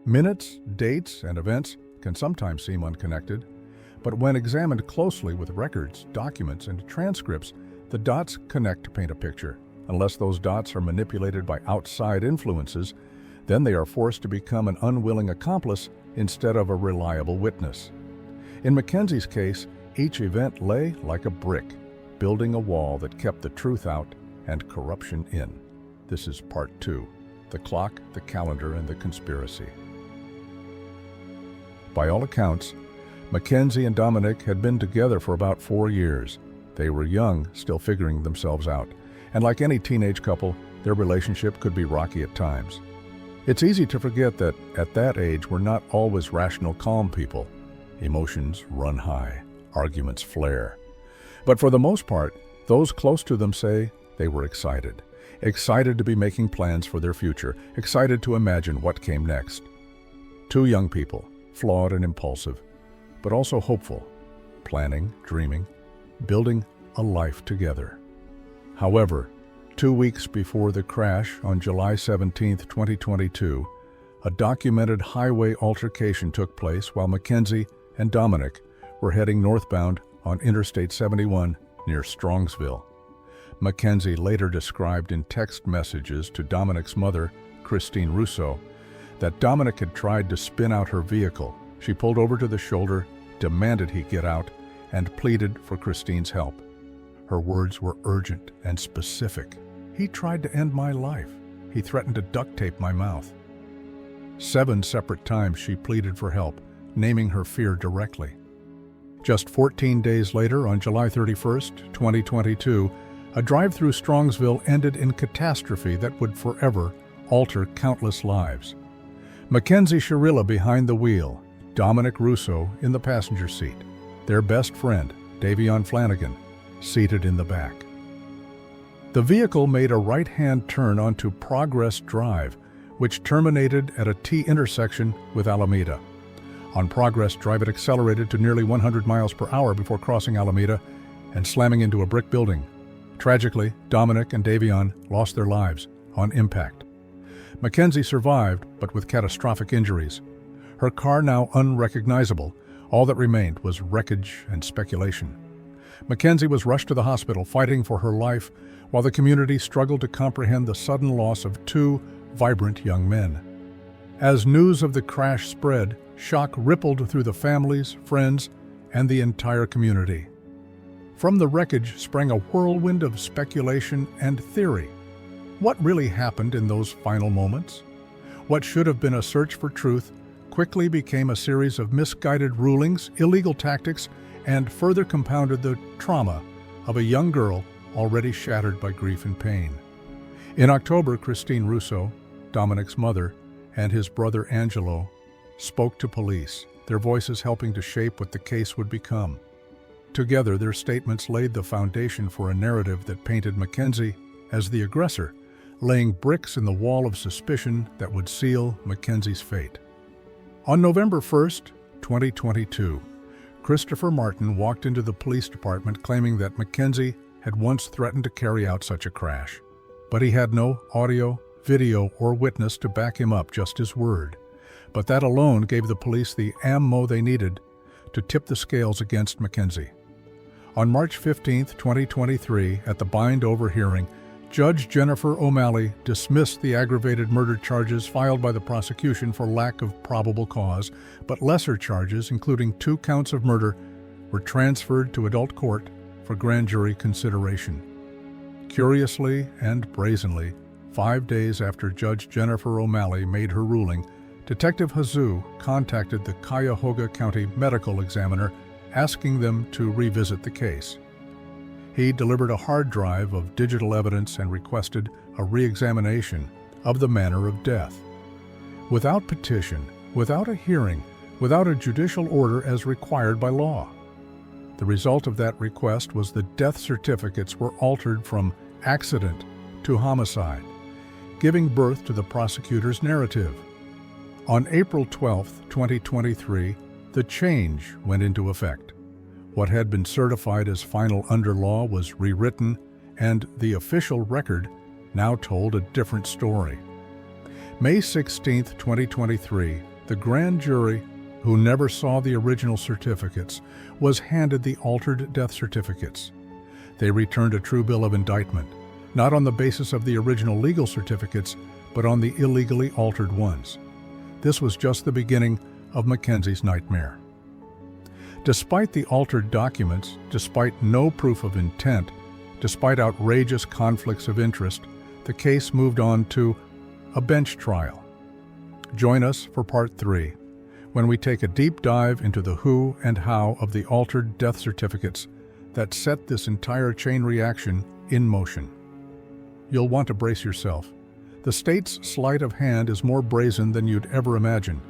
Minutes, dates, and events can sometimes seem unconnected, but when examined closely with records, documents, and transcripts, the dots connect to paint a picture. Unless those dots are manipulated by outside influences, then they are forced to become an unwilling accomplice instead of a reliable witness. In Mackenzie's case, each event lay like a brick, building a wall that kept the truth out and corruption in. This is part 2, the clock, the calendar, and the conspiracy. By all accounts, Mackenzie and Dominic had been together for about 4 years. They were young, still figuring themselves out, and like any teenage couple, their relationship could be rocky at times. It's easy to forget that at that age we're not always rational, calm people. Emotions run high, arguments flare. But for the most part, those close to them say they were excited to be making plans for their future, excited to imagine what came next. Two young people, flawed and impulsive, but also hopeful, planning, dreaming, building a life together. However, 2 weeks before the crash on July 17, 2022, a documented highway altercation took place while Mackenzie and Dominic were heading northbound on Interstate 71 near Strongsville. Mackenzie later described in text messages to Dominic's mother, Christine Russo, that Dominic had tried to spin out her vehicle. She pulled over to the shoulder, demanded he get out, and pleaded for Christine's help. Her words were urgent and specific. "He tried to end my life. He threatened to duct tape my mouth." 7 separate times she pleaded for help, naming her fear directly. Just 14 days later, on July 31, 2022, a drive through Strongsville ended in catastrophe that would forever alter countless lives. Mackenzie Sharilla behind the wheel, Dominic Russo in the passenger seat, their best friend, Davion Flanagan, seated in the back. The vehicle made a right-hand turn onto Progress Drive, which terminated at a T intersection with Alameda. On Progress Drive, it accelerated to nearly 100 miles per hour before crossing Alameda and slamming into a brick building. Tragically, Dominic and Davion lost their lives on impact. Mackenzie survived, but with catastrophic injuries. Her car now unrecognizable, all that remained was wreckage and speculation. Mackenzie was rushed to the hospital, fighting for her life, while the community struggled to comprehend the sudden loss of 2 vibrant young men. As news of the crash spread, shock rippled through the families, friends, and the entire community. From the wreckage sprang a whirlwind of speculation and theory. What really happened in those final moments? What should have been a search for truth quickly became a series of misguided rulings, illegal tactics, and further compounded the trauma of a young girl already shattered by grief and pain. In October, Christine Russo, Dominic's mother, and his brother Angelo spoke to police, their voices helping to shape what the case would become. Together, their statements laid the foundation for a narrative that painted Mackenzie as the aggressor, laying bricks in the wall of suspicion that would seal Mackenzie's fate. On November 1, 2022, Christopher Martin walked into the police department claiming that Mackenzie had once threatened to carry out such a crash. But he had no audio, video, or witness to back him up, just his word. But that alone gave the police the ammo they needed to tip the scales against Mackenzie. On March 15, 2023, at the bind-over hearing, Judge Jennifer O'Malley dismissed the aggravated murder charges filed by the prosecution for lack of probable cause, but lesser charges, including 2 counts of murder, were transferred to adult court for grand jury consideration. Curiously and brazenly, 5 days after Judge Jennifer O'Malley made her ruling, Detective Hazu contacted the Cuyahoga County Medical Examiner asking them to revisit the case. He delivered a hard drive of digital evidence and requested a re-examination of the manner of death. Without petition, without a hearing, without a judicial order as required by law. The result of that request was the death certificates were altered from accident to homicide, giving birth to the prosecutor's narrative. On April 12, 2023, the change went into effect. What had been certified as final under law was rewritten, and the official record now told a different story. May 16, 2023, The grand jury, who never saw the original certificates, was handed the altered death certificates. They returned a true bill of indictment, not on the basis of the original legal certificates, but on the illegally altered ones. This was just the beginning of Mackenzie's nightmare. Despite the altered documents, despite no proof of intent, despite outrageous conflicts of interest, the case moved on to a bench trial. Join us for Part 3, when we take a deep dive into the who and how of the altered death certificates that set this entire chain reaction in motion. You'll want to brace yourself. The state's sleight of hand is more brazen than you'd ever imagine.